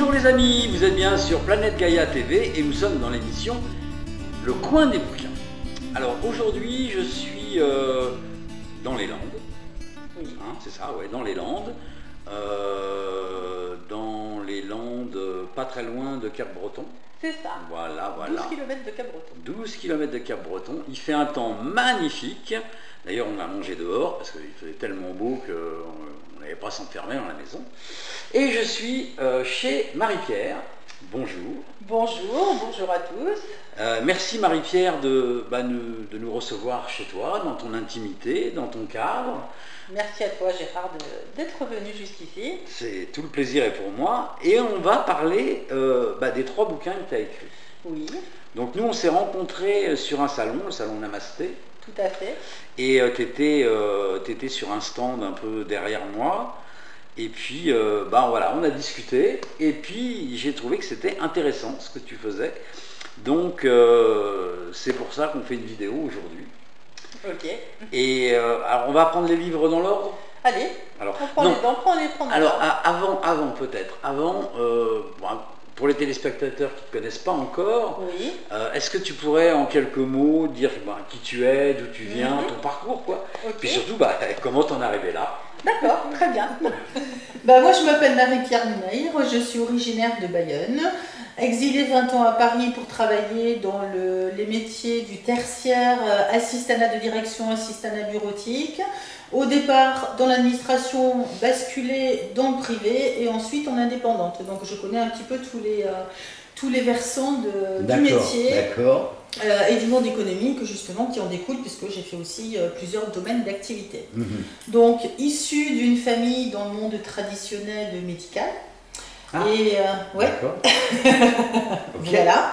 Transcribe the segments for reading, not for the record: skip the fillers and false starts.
Bonjour les amis, vous êtes bien sur Planète Gaïa TV et nous sommes dans l'émission Le Coin des Bouquins. Alors aujourd'hui je suis dans les Landes, oui. Hein, c'est ça, ouais, dans les Landes. Pas très loin de Cap-Breton. C'est ça. Voilà. 12 km de Cap-Breton. 12 km de Cap-Breton. Il fait un temps magnifique. D'ailleurs, on a mangé dehors parce qu'il faisait tellement beau qu'on n'allait pas s'enfermer dans la maison. Et je suis chez Marie-Pierre. Bonjour. Bonjour à tous. Merci Marie-Pierre de nous recevoir chez toi, dans ton intimité, dans ton cadre. Merci à toi Gérard d'être venu jusqu'ici. C'est tout le plaisir est pour moi. Et on va parler des 3 bouquins que tu as écrits. Oui. Donc nous on s'est rencontrés sur un salon, le salon Namasté. Tout à fait. Et tu étais sur un stand un peu derrière moi. Et puis, voilà, on a discuté. Et puis, j'ai trouvé que c'était intéressant ce que tu faisais. Donc, c'est pour ça qu'on fait une vidéo aujourd'hui. Ok. Et alors, on va prendre les livres dans l'ordre. Allez, alors, on prend les prendre. Alors, avant peut-être. Pour les téléspectateurs qui ne te connaissent pas encore, oui. Est-ce que tu pourrais en quelques mots dire qui tu es, d'où tu viens, ton parcours, quoi. Okay. Puis surtout, comment t'en es arrivé là. D'accord, très bien. Moi, je m'appelle Marie-Pierre Minaïr, je suis originaire de Bayonne, exilée 20 ans à Paris pour travailler dans les métiers du tertiaire, assistanat de direction, assistanat bureautique. Au départ, dans l'administration, basculée dans le privé et ensuite en indépendante. Donc, je connais un petit peu tous les versants du métier. D'accord. Et du monde économique justement qui en découle puisque j'ai fait aussi plusieurs domaines d'activité. Donc issue d'une famille dans le monde traditionnel médical. Et ouais. Voilà.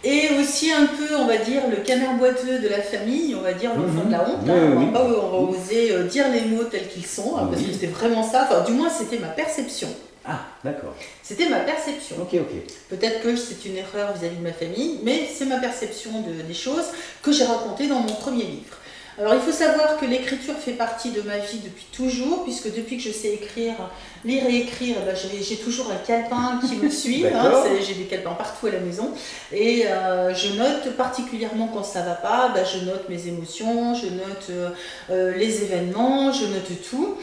Et aussi un peu, on va dire, le canard boiteux de la famille, on va dire l'enfant de la honte. On va oser dire les mots tels qu'ils sont, parce que c'était vraiment ça. Enfin, du moins, c'était ma perception. Ah, d'accord. C'était ma perception. Ok. Peut-être que c'est une erreur vis-à-vis de ma famille, mais c'est ma perception des choses que j'ai racontées dans mon premier livre. Alors, il faut savoir que l'écriture fait partie de ma vie depuis toujours, puisque depuis que je sais écrire, lire et écrire, j'ai toujours un calepin qui me suit. J'ai des calepins partout à la maison. Et je note particulièrement quand ça ne va pas, je note mes émotions, je note les événements, je note tout.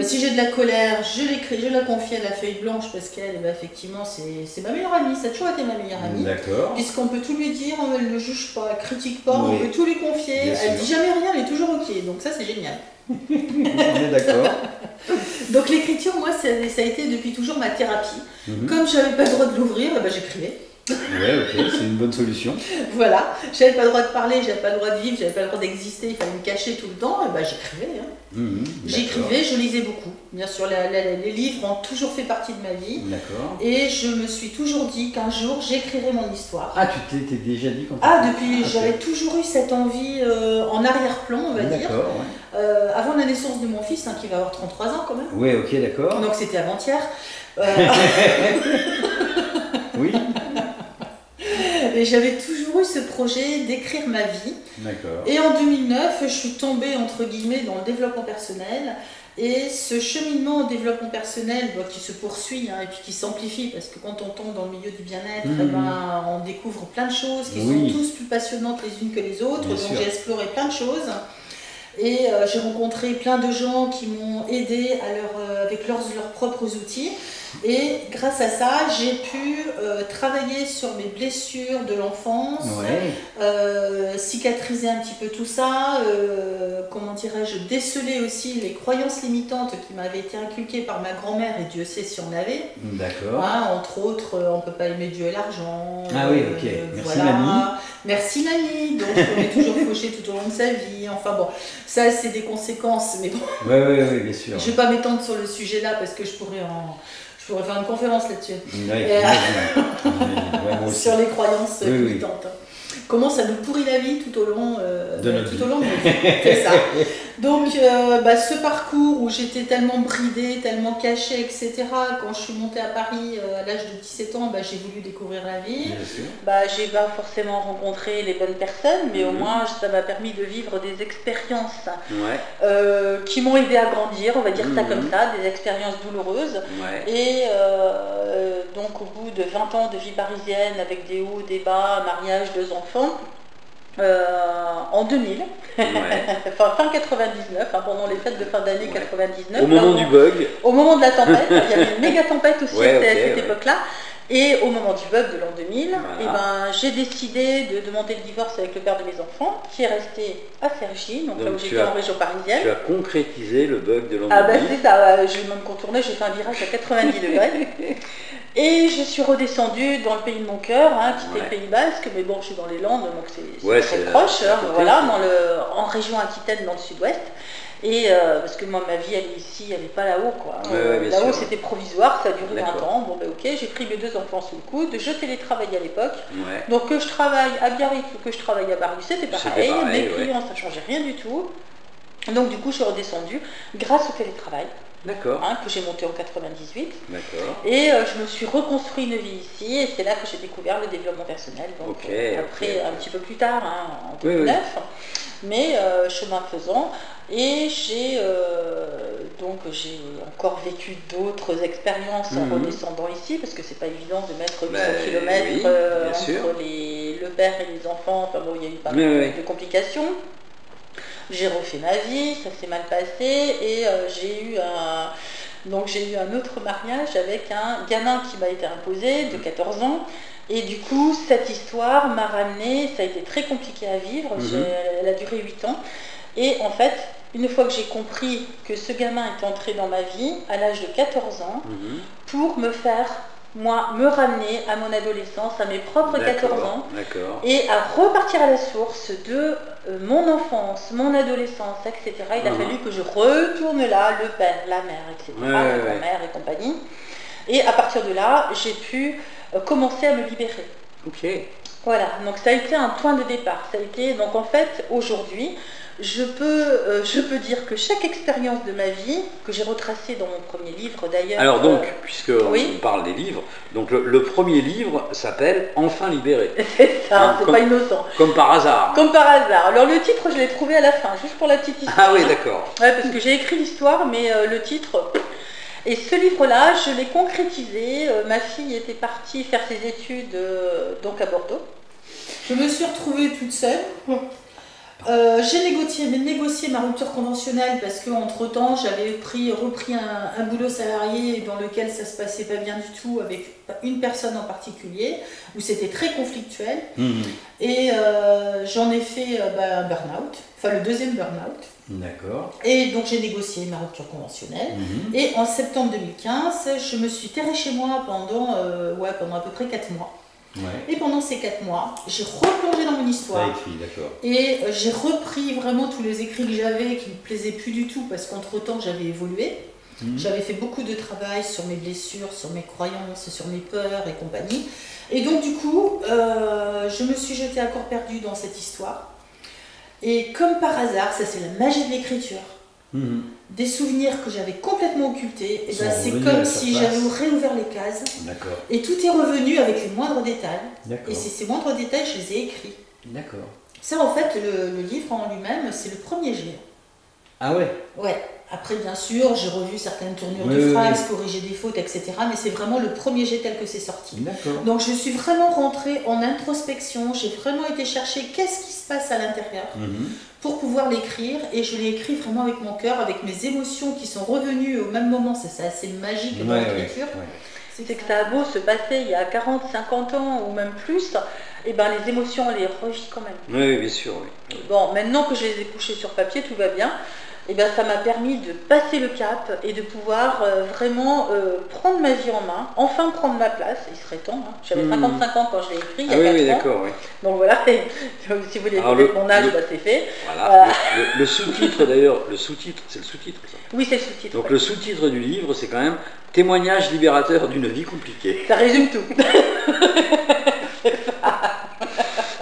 Si j'ai de la colère, je l'écris, je la confie à la feuille blanche, parce qu'elle, effectivement, c'est ma meilleure amie. Ça a toujours été ma meilleure amie. Puisqu'on peut tout lui dire, elle ne juge pas, elle ne critique pas, on peut tout lui confier. Elle ne dit jamais rien, elle est toujours ok. Donc ça, c'est génial. On est d'accord. Donc l'écriture, moi, ça a été depuis toujours ma thérapie. Comme je n'avais pas le droit de l'ouvrir, j'écrivais. Ouais, ok, c'est une bonne solution. Voilà, j'avais pas le droit de parler, j'avais pas le droit de vivre, j'avais pas le droit d'exister, il fallait me cacher tout le temps, et j'écrivais. J'écrivais, je lisais beaucoup. Bien sûr, les livres ont toujours fait partie de ma vie. D'accord. Et je me suis toujours dit qu'un jour, j'écrirais mon histoire. Ah, tu t'étais déjà dit quand depuis, j'avais toujours eu cette envie en arrière-plan, on va dire. D'accord, ouais. Avant la naissance de mon fils, qui va avoir 33 ans quand même. Oui, ok, d'accord. Donc c'était avant-hier. Oui. Et j'avais toujours eu ce projet d'écrire ma vie. D'accord. Et en 2009, je suis tombée entre guillemets dans le développement personnel. Et ce cheminement au développement personnel qui se poursuit et puis qui s'amplifie, parce que quand on tombe dans le milieu du bien-être, on découvre plein de choses qui sont tous plus passionnantes les unes que les autres. Donc j'ai exploré plein de choses. Et j'ai rencontré plein de gens qui m'ont aidé avec leurs propres outils. Et grâce à ça, j'ai pu travailler sur mes blessures de l'enfance, cicatriser un petit peu tout ça, déceler aussi les croyances limitantes qui m'avaient été inculquées par ma grand-mère, et Dieu sait si on avait. D'accord. Entre autres, on ne peut pas aimer Dieu et l'argent. Ah oui, ok. Merci mamie. Merci mamie. Donc on est toujours fauché tout au long de sa vie. Enfin bon, ça c'est des conséquences, mais bon. Oui, bien sûr. Je ne vais pas m'étendre sur le sujet là parce que je pourrais faire une conférence là-dessus. Sur les croyances limitantes. Comment ça nous pourrit la vie tout au long de notre vie. C'est ça. Donc ce parcours où j'étais tellement bridée, tellement cachée, etc. Quand je suis montée à Paris à l'âge de 17 ans, j'ai voulu découvrir la vie. Bien sûr. J'ai pas forcément rencontré les bonnes personnes, mais au moins ça m'a permis de vivre des expériences qui m'ont aidé à grandir, on va dire ça comme ça, des expériences douloureuses. Et donc au bout de 20 ans de vie parisienne avec des hauts, des bas, mariage, 2 enfants, en 2000, enfin fin 99, pendant les fêtes de fin d'année 99. Au moment du bug. Au moment de la tempête, il y avait une méga tempête aussi à cette époque-là. Et au moment du bug de l'an 2000, j'ai décidé de demander le divorce avec le père de mes enfants, qui est resté à Cergy, donc là où j'étais en région parisienne. Tu as concrétisé le bug de l'an 2000. Ah c'est ça, j'ai même contourné, j'ai fait un virage à 90 degrés. Et je suis redescendue dans le pays de mon cœur, qui était le Pays Basque, mais bon, je suis dans les Landes, donc c'est très proche, voilà, en région Aquitaine, dans le sud-ouest. Et parce que moi, ma vie, elle est ici, elle n'est pas là-haut, quoi. Là-haut, c'était provisoire, ça a duré 20 ans. Bon, ok, j'ai pris mes 2 enfants sous le coude, je télétravaillais à l'époque. Donc que je travaille à Biarritz ou que je travaille à Paris, c'était pareil. Mes clients, ça ne changeait rien du tout. Donc du coup, je suis redescendue grâce au télétravail. Que j'ai monté en 98. Et je me suis reconstruit une vie ici, et c'est là que j'ai découvert le développement personnel. Donc après, un petit peu plus tard, en 2009, mais chemin faisant. Et j'ai encore vécu d'autres expériences en redescendant ici, parce que c'est pas évident de mettre 800 km entre le père et les enfants. Enfin bon, il y a eu pas mal de complications. J'ai refait ma vie, ça s'est mal passé, et j'ai eu un autre mariage avec un gamin qui m'a été imposé de 14 ans. Et du coup, cette histoire m'a ramené, ça a été très compliqué à vivre, elle a duré 8 ans. Et en fait, une fois que j'ai compris que ce gamin est entré dans ma vie à l'âge de 14 ans, pour me faire, me ramener à mon adolescence, à mes propres 14 ans, et à repartir à la source de mon enfance, mon adolescence, etc. Il a fallu que je retourne là, le père, la mère, etc., la grand-mère et compagnie. Et à partir de là, j'ai pu commencer à me libérer. Voilà, donc ça a été un point de départ. Ça a été, donc en fait, aujourd'hui, je peux dire que chaque expérience de ma vie, que j'ai retracée dans mon premier livre d'ailleurs... Alors donc, puisqu'on parle des livres, donc le premier livre s'appelle « Enfin libéré ». C'est ça, c'est pas innocent. Comme par hasard. Comme par hasard. Alors le titre, je l'ai trouvé à la fin, juste pour la petite histoire. Ah oui, d'accord. Parce que j'ai écrit l'histoire, mais le titre... Et ce livre-là, je l'ai concrétisé. Ma fille était partie faire ses études donc à Bordeaux. Je me suis retrouvée toute seule. J'ai négocié ma rupture conventionnelle parce qu'entre-temps, j'avais repris un boulot salarié dans lequel ça se passait pas bien du tout avec une personne en particulier, où c'était très conflictuel. Et j'en ai fait un burn-out, enfin le deuxième burn-out. D'accord. Et donc j'ai négocié ma rupture conventionnelle. Et en septembre 2015, je me suis terrée chez moi pendant à peu près 4 mois. Et pendant ces 4 mois, j'ai replongé dans mon histoire. Et j'ai repris vraiment tous les écrits que j'avais qui ne me plaisaient plus du tout parce qu'entre-temps j'avais évolué. J'avais fait beaucoup de travail sur mes blessures, sur mes croyances, sur mes peurs et compagnie. Et donc du coup, je me suis jetée à corps perdu dans cette histoire. Et comme par hasard, ça c'est la magie de l'écriture. Des souvenirs que j'avais complètement occultés, et c'est comme si j'avais réouvert les cases. Et tout est revenu avec les moindres détails. Et ces moindres détails, je les ai écrits. Ça, en fait, le livre en lui-même, c'est le premier jet. Ah ouais? Ouais. Après, bien sûr, j'ai revu certaines tournures de phrases, corrigé des fautes, etc. Mais c'est vraiment le premier jet tel que c'est sorti. Donc, je suis vraiment rentrée en introspection. J'ai vraiment été chercher qu'est-ce qui se passe à l'intérieur pour pouvoir l'écrire. Et je l'ai écrit vraiment avec mon cœur, avec mes émotions qui sont revenues au même moment. C'est assez magique dans l'écriture. C'est que ça a beau se passer il y a 40, 50 ans ou même plus, et ben les émotions, on les revit quand même. Oui, bien sûr. Bon, maintenant que je les ai couchées sur papier, tout va bien. Et ben, ça m'a permis de passer le cap et de pouvoir vraiment prendre ma vie en main, enfin prendre ma place. Il serait temps, hein. J'avais 55 ans quand je l'ai écrit, il y a 4 ans. D'accord, Donc voilà, si vous voulez connaître mon âge, c'est fait. Voilà. Le sous-titre d'ailleurs, c'est le sous-titre ça. Oui, c'est le sous-titre. Donc le sous-titre du livre, c'est quand même « Témoignage libérateur d'une vie compliquée ». Ça résume tout.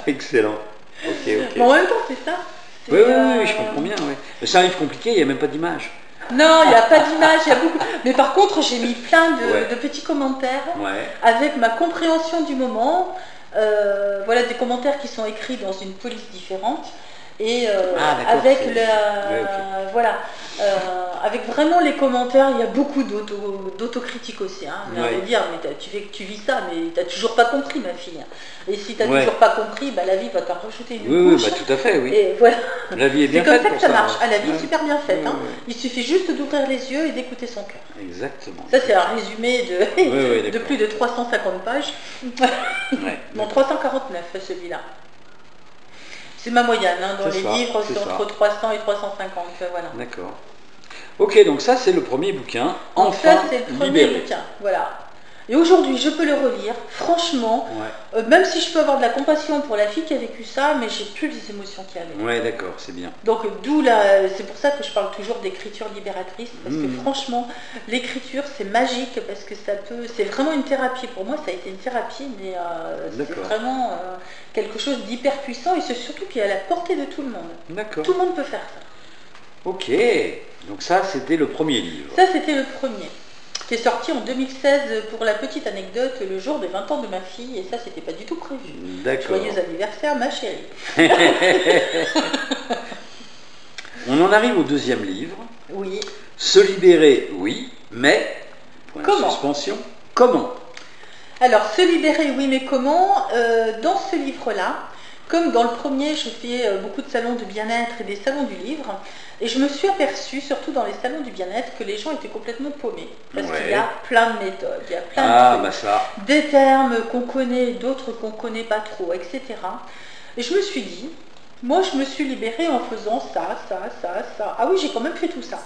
Excellent. Ok. Bon, en même temps, c'est ça. Oui, je comprends bien, Mais c'est un livre compliqué, il n'y a même pas d'image. Non, il n'y a pas d'image, il y a beaucoup. Mais par contre, j'ai mis plein Ouais. de petits commentaires Ouais. avec ma compréhension du moment. Voilà, des commentaires qui sont écrits dans une police différente. Et Ah, d'accord, avec c'est- la, ouais, ok. voilà, avec vraiment les commentaires, il y a beaucoup d'autocritique aussi. Hein. On Ouais. va dire, mais tu vis ça, mais tu n'as toujours pas compris, ma fille. Et si tu n'as Ouais. toujours pas compris, bah, la vie va t'en rajouter une Oui, oui, couche. bah, tout à fait, oui. Et voilà. La vie est C'est bien comme faite ça que pour ça marche. hein. Ah, la vie est Ouais. super bien faite. Ouais, Hein. ouais. Il suffit juste d'ouvrir les yeux et d'écouter son cœur. Exactement. Ça, c'est un résumé Ouais, ouais, de d'accord. plus de 350 pages. Ouais. Non, 349, celui-là. C'est ma moyenne. Hein. Dans C'est les ça, livres, c'est c'est ça. entre 300 et 350. Voilà. D'accord. Ok, donc ça c'est le premier bouquin. Donc Enfin ça, c'est le premier libéré. bouquin. Voilà. Et aujourd'hui, je peux le relire. Franchement, Ouais. même si je peux avoir de la compassion pour la fille qui a vécu ça, mais j'ai plus les émotions qu'il y avait. Ouais, d'accord, c'est bien. Donc c'est pour ça que je parle toujours d'écriture libératrice, parce que franchement, l'écriture c'est magique, parce que c'est vraiment une thérapie. Pour moi, ça a été une thérapie, mais c'est D'accord. vraiment quelque chose d'hyper puissant, et c'est surtout qui est à la portée de tout le monde. D'accord. Tout le monde peut faire ça. Ok, donc ça c'était le premier livre. Ça, c'était le premier, qui est sorti en 2016, pour la petite anecdote, le jour des 20 ans de ma fille, et ça, c'était pas du tout prévu. D'accord. Joyeux anniversaire, ma chérie. On en arrive au deuxième livre. Oui. Se libérer, oui, mais point de Comment suspension. Comment? Alors, se libérer, oui, mais comment dans ce livre-là, comme dans le premier, je fais beaucoup de salons de bien-être et des salons du livre, et je me suis aperçue, surtout dans les salons du bien-être, que les gens étaient complètement paumés. Parce Ouais. qu'il y a plein de méthodes, il y a plein Ah, de bah trucs, ça. des termes qu'on connaît, d'autres qu'on ne connaît pas trop, etc. Et je me suis dit, moi, je me suis libérée en faisant ça. Ah oui, j'ai quand même fait tout ça.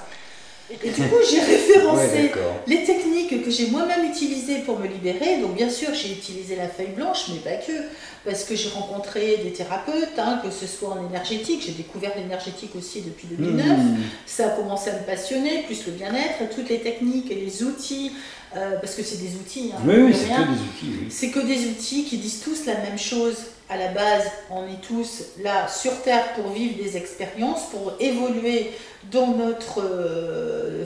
Et du coup, j'ai référencé Ouais, d'accord. les techniques que j'ai moi-même utilisées pour me libérer. Donc bien sûr, j'ai utilisé la feuille blanche, mais pas que, parce que j'ai rencontré des thérapeutes, hein, que ce soit en énergétique. J'ai découvert l'énergétique aussi depuis 2009. Ça a commencé à me passionner, plus le bien-être, et toutes les techniques et les outils, parce que c'est des outils. Hein, Oui, mine oui, de c'est rien. que des outils, oui. C'est que des outils qui disent tous la même chose. À la base, on est tous là sur Terre pour vivre des expériences, pour évoluer dans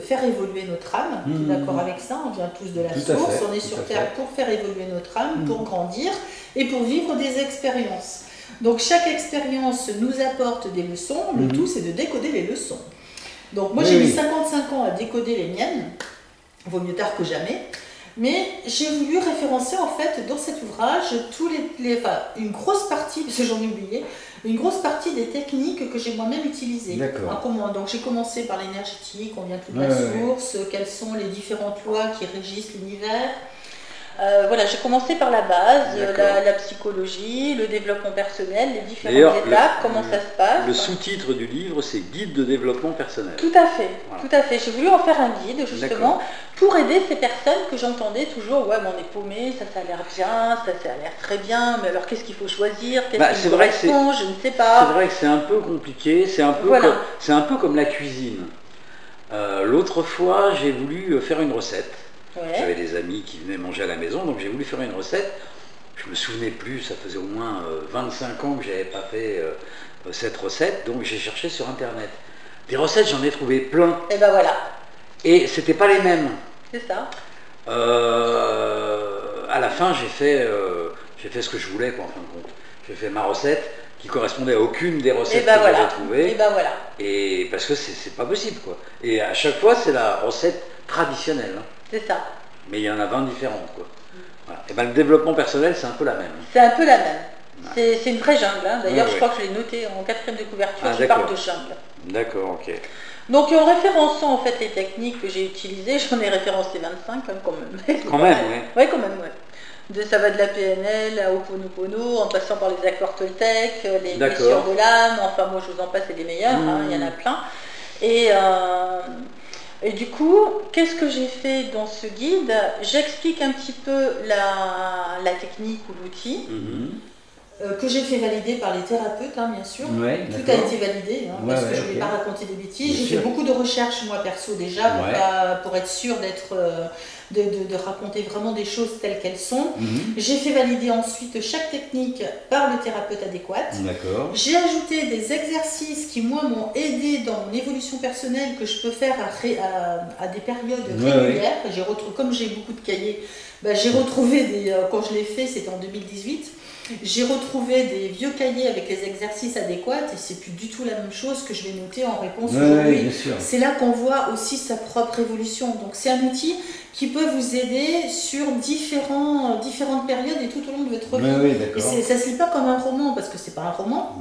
faire évoluer notre âme. Tu es d'accord avec ça? On vient tous de la Tout à source, fait, on est tout sur à Terre fait. pour faire évoluer notre âme, pour grandir et pour vivre des expériences. Donc chaque expérience nous apporte des leçons, le tout c'est de décoder les leçons. Donc moi Oui, j'ai mis oui. 55 ans à décoder les miennes, vaut mieux tard que jamais. Mais j'ai voulu référencer en fait dans cet ouvrage une grosse partie, parce que j'en ai oublié, une grosse partie des techniques que j'ai moi-même utilisées. D'accord. Hein, donc j'ai commencé par l'énergétique, on vient tout de la Ouais, ouais. source, quelles sont les différentes lois qui régissent l'univers. Voilà, j'ai commencé par la base, D'accord. la psychologie, le développement personnel, les D'ailleurs, différentes étapes, comment ça se passe. Le sous-titre du livre, c'est Guide de développement personnel. Tout à fait, Voilà. tout à fait. J'ai voulu en faire un guide justement D'accord. pour aider ces personnes que j'entendais toujours, ouais, mais on est paumé, ça a l'air bien, ça a l'air très bien, mais alors qu'est-ce qu'il faut choisir, qu'est-ce Bah, qui c'est me vrai que correspond, je ne sais C'est pas. vrai que c'est un peu compliqué, c'est un peu, Voilà. c'est un peu comme la cuisine. L'autre fois, j'ai voulu faire une recette. J'avais Ouais. des amis qui venaient manger à la maison, donc j'ai voulu faire une recette. Je me souvenais plus, ça faisait au moins 25 ans que je n'avais pas fait cette recette, donc j'ai cherché sur Internet. Des recettes, j'en ai trouvé plein, Et ben voilà, et c'était pas les mêmes. c'est ça. À la fin, j'ai fait ce que je voulais, quoi, en fin de compte. J'ai fait ma recette qui correspondait à aucune des Et recettes ben que voilà. j'avais trouvées. Et ben voilà. Et parce que c'est pas possible, quoi. Et à chaque fois, c'est la recette traditionnelle. Hein. C'est ça. Mais il y en a 20 différentes, quoi. Voilà. Et ben, le développement personnel, c'est un peu la même. C'est un peu la même. C'est une vraie jungle. Hein. D'ailleurs, Ouais, je ouais. crois que je l'ai noté en 4e de couverture, Ah, je parle d'accord. de jungle. D'accord, ok. Donc en référençant en fait les techniques que j'ai utilisées, j'en ai référencé 25 hein, quand même. Quand même, ouais. Oui, quand même, ouais. Ça va de la PNL à Ho'oponopono, en passant par les accords Toltec, les D'accord. blessures de l'âme, enfin moi je vous en passe, c'est les meilleurs, hein, il y en a plein. Et du coup, qu'est-ce que j'ai fait dans ce guide? J'explique un petit peu la technique ou l'outil. Mhm. que j'ai fait valider par les thérapeutes, hein, bien sûr. Ouais, tout a été validé, hein, parce que je ne voulais pas raconter des bêtises. J'ai fait beaucoup de recherches, moi, perso, déjà, pour être sûre d'être... de raconter vraiment des choses telles qu'elles sont. J'ai fait valider ensuite chaque technique par le thérapeute adéquat. J'ai ajouté des exercices qui, moi, m'ont aidé dans mon évolution personnelle, que je peux faire à des périodes régulières. Comme j'ai beaucoup de cahiers, j'ai retrouvé quand je l'ai fait, c'était en 2018. J'ai retrouvé des vieux cahiers avec les exercices adéquats et c'est plus du tout la même chose que je vais noter en réponse aujourd'hui. C'est là qu'on voit aussi sa propre évolution. Donc c'est un outil qui peut vous aider sur différentes périodes et tout au long de votre vie. Et ça ne se lit pas comme un roman, parce que c'est pas un roman.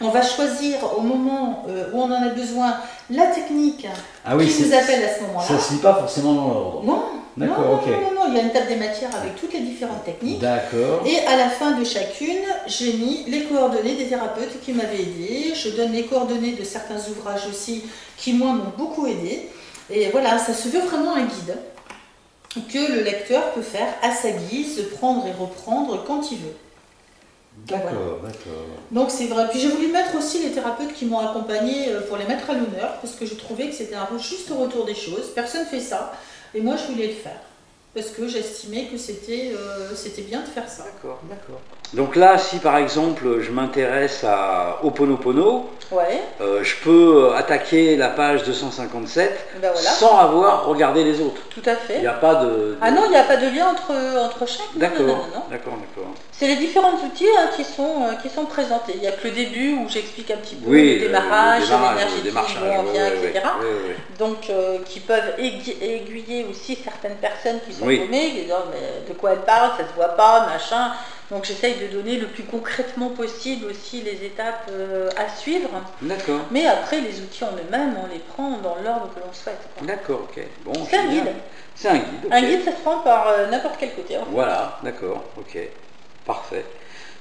On va choisir au moment où on en a besoin la technique qui vous appelle à ce moment-là. Ça ne se lit pas forcément dans l'ordre. Non. Non, il y a une table des matières avec toutes les différentes techniques. Et à la fin de chacune, j'ai mis les coordonnées des thérapeutes qui m'avaient aidé. Je donne les coordonnées de certains ouvrages aussi qui, moi, m'ont beaucoup aidé. Et voilà, ça se veut vraiment un guide que le lecteur peut faire à sa guise, prendre et reprendre quand il veut. D'accord. Donc c'est vrai. Puis j'ai voulu mettre aussi les thérapeutes qui m'ont accompagné pour les mettre à l'honneur, parce que je trouvais que c'était un juste retour des choses. Personne ne fait ça. Et moi, je voulais le faire, parce que j'estimais que c'était bien de faire ça. D'accord. Donc là, si par exemple, je m'intéresse à Ho'oponopono, je peux attaquer la page 257 sans avoir regardé les autres. Tout à fait. Il n'y a pas de... Ah non, il n'y a pas de lien entre chaque. D'accord. C'est les différents outils qui sont présentés. Il n'y a que le début où j'explique un petit peu le démarrage, l'énergie, on vient, etc. Donc, qui peuvent aiguiller aussi certaines personnes qui sont paumées, qui disent mais de quoi elle parle, ça se voit pas, machin. Donc j'essaye de donner le plus concrètement possible aussi les étapes à suivre. D'accord. Mais après, les outils en eux-mêmes, on les prend dans l'ordre que l'on souhaite. D'accord, ok. Bon, c'est un guide. C'est un guide. Un guide, ça se prend par n'importe quel côté. Voilà, d'accord, ok. Parfait.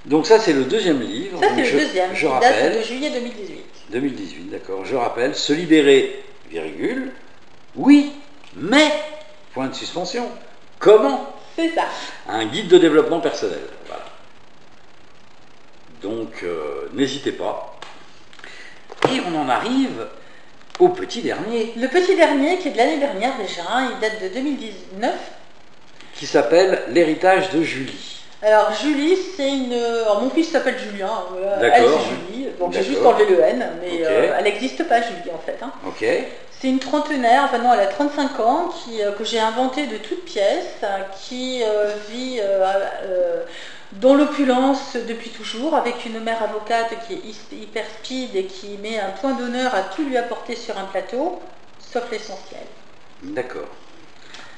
Donc ça, c'est le deuxième livre. Ça, c'est le deuxième, qui date de juillet 2018. 2018, d'accord. Je rappelle, se libérer, virgule, oui, mais, point de suspension, comment ? C'est ça. Un guide de développement personnel. Voilà. Donc, n'hésitez pas. Et on en arrive au petit dernier. Le petit dernier, qui est de l'année dernière déjà, il date de 2019. Qui s'appelle L'héritage de Julie. Alors, Julie, c'est une... Alors, mon fils s'appelle Julien. Elle, c'est Julie. Donc, j'ai juste enlevé le N, mais elle n'existe pas, Julie, en fait. Ok. C'est une trentenaire, enfin non, elle a 35 ans, que j'ai inventée de toutes pièces, qui vit dans l'opulence depuis toujours, avec une mère avocate qui est hyper speed et qui met un point d'honneur à tout lui apporter sur un plateau, sauf l'essentiel. D'accord.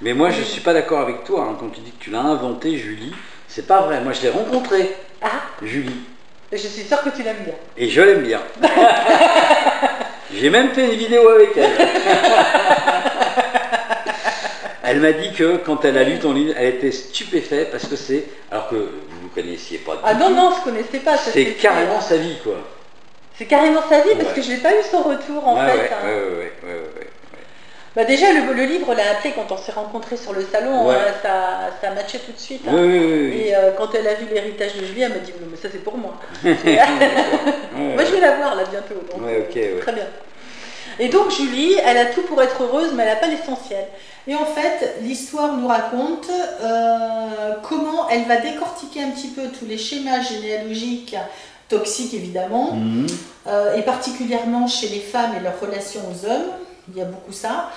Mais moi, je ne suis pas d'accord avec toi quand tu dis que tu l'as inventée, Julie. C'est pas vrai. Moi, je l'ai rencontrée, Julie. Je suis sûre que tu l'aimes bien. Et je l'aime bien. J'ai même fait une vidéo avec elle. Elle m'a dit que quand elle a lu ton livre, elle était stupéfaite parce que c'est... Alors que vous ne connaissiez pas. Ah non, non, je ne connaissais pas. C'est carrément sa vie, quoi. C'est carrément sa vie parce que je n'ai pas eu son retour, en fait. Bah déjà, le livre, l'a appelé quand on s'est rencontrés sur le salon, ça matchait tout de suite. Et quand elle a vu l'héritage de Julie, elle m'a dit « mais ça c'est pour moi ». Moi je vais la voir là bientôt, donc très bien. Et donc Julie, elle a tout pour être heureuse, mais elle n'a pas l'essentiel. Et en fait, l'histoire nous raconte comment elle va décortiquer un petit peu tous les schémas généalogiques toxiques évidemment, et particulièrement chez les femmes et leurs relations aux hommes. Il y a beaucoup ça.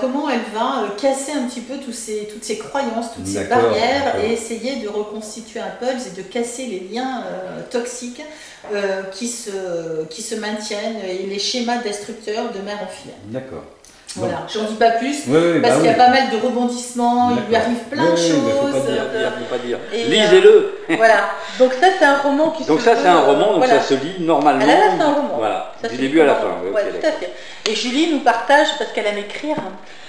Comment elle va casser un petit peu toutes ces croyances, toutes ces barrières et essayer de reconstituer un puzzle et de casser les liens toxiques qui se maintiennent et les schémas destructeurs de mère en fille. D'accord. Voilà, j'en dis pas plus, parce qu'il y a pas mal de rebondissements, il lui arrive plein de choses. Faut pas dire. Lisez-le. Voilà, donc ça c'est un roman qui donc se ça c'est un roman, donc ça se lit normalement. Là c'est un roman. Voilà, du début à la fin. Tout à fait. Et Julie nous partage, parce qu'elle aime écrire.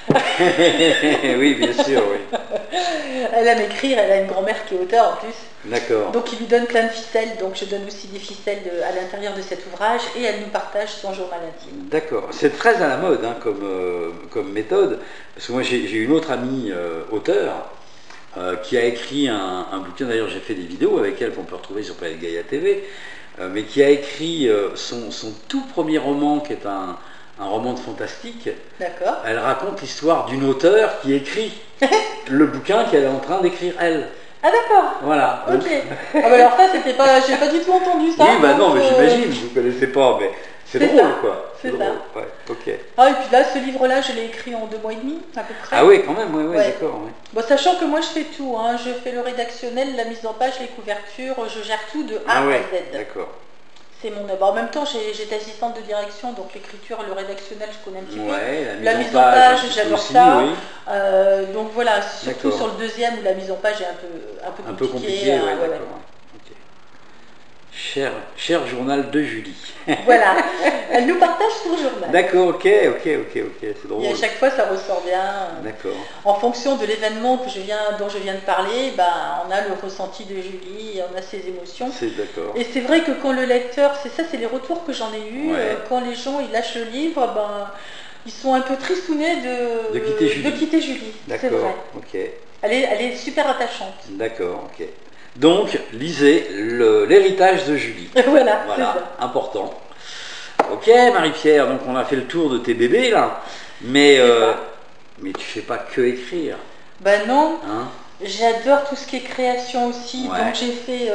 Oui, bien sûr, oui. Elle aime écrire, elle a une grand-mère qui est auteure en plus. D'accord. Donc il lui donne plein de ficelles, donc je donne aussi des ficelles à l'intérieur de cet ouvrage et elle nous partage son journal intime. D'accord, c'est très à la mode comme méthode, parce que moi j'ai une autre amie auteure qui a écrit un bouquin, d'ailleurs j'ai fait des vidéos avec elle qu'on peut retrouver sur Planète Gaïa TV, mais qui a écrit son tout premier roman, qui est un roman de fantastique. D'accord. Elle raconte l'histoire d'une auteure qui écrit le bouquin qu'elle est en train d'écrire elle. Ah d'accord. Voilà. Ok. Ah bah alors ça, c'était pas, j'ai pas du tout entendu ça. Oui, bah non, mais j'imagine, vous ne connaissez pas, mais c'est drôle ça. quoi. C'est ça. Drôle. Ouais, ok. Ah et puis là, ce livre-là, je l'ai écrit en 2 mois et demi à peu près. Ah oui, quand même, ouais. Ouais. D'accord. Ouais. Bon, sachant que moi je fais tout, hein. Je fais le rédactionnel, la mise en page, les couvertures, je gère tout de A Ah ouais, à Z. d'accord. C'est mon. Bon, en même temps, j'étais assistante de direction, donc l'écriture, le rédactionnel, je connais un petit peu. Ouais, La mise en page, j'adore ça. Oui. Donc voilà, surtout sur le deuxième où la mise en page est un peu compliquée. Ouais, d'accord. Ouais. Okay. Cher journal de Julie. Voilà, elle nous partage son journal. D'accord, ok, c'est drôle. Et à chaque fois, ça ressort bien. D'accord. En fonction de l'événement dont je viens de parler, on a le ressenti de Julie, on a ses émotions. C'est d'accord. Et c'est vrai que quand le lecteur, c'est les retours que j'en ai eus, quand les gens ils lâchent le livre, ils sont un peu tristounés de quitter Julie. D'accord, ok. Elle est super attachante. D'accord, ok. Donc, lisez l'héritage de Julie. Voilà, important. Ok, Marie-Pierre, donc on a fait le tour de tes bébés là, mais tu fais pas que écrire. Ben non. Hein? J'adore tout ce qui est création aussi, donc j'ai fait,